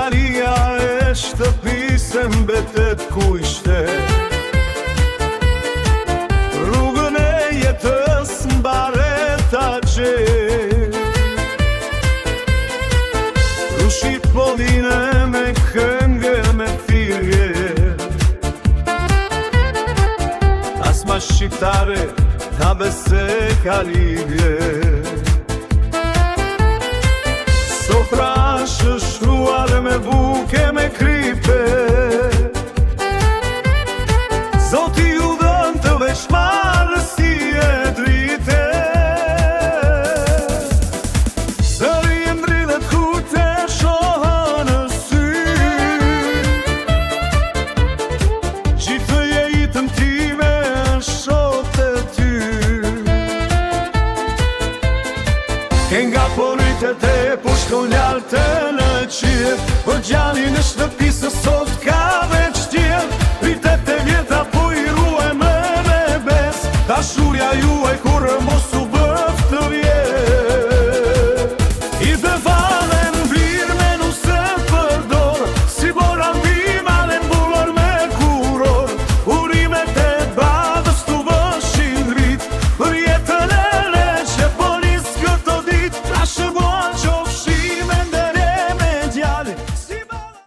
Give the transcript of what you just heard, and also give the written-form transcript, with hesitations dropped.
Skalia e shtëpisë mbetet ku ishte. Rrugën e jetës mbaret ta gjet. Rushi Polline me këngë me thirrje. As ma shqiptare ta bese ka lidhje. Sofra shështruar me buke me kripe. Zoti ju dhën të veçmarë si e drite. Zëri e ndrillet kur te shohë në sy. Gjithë jetën time shoh të ty. Ke nga porritet e po shkon lart në qie. Po gjallin e shtëpisë sot ka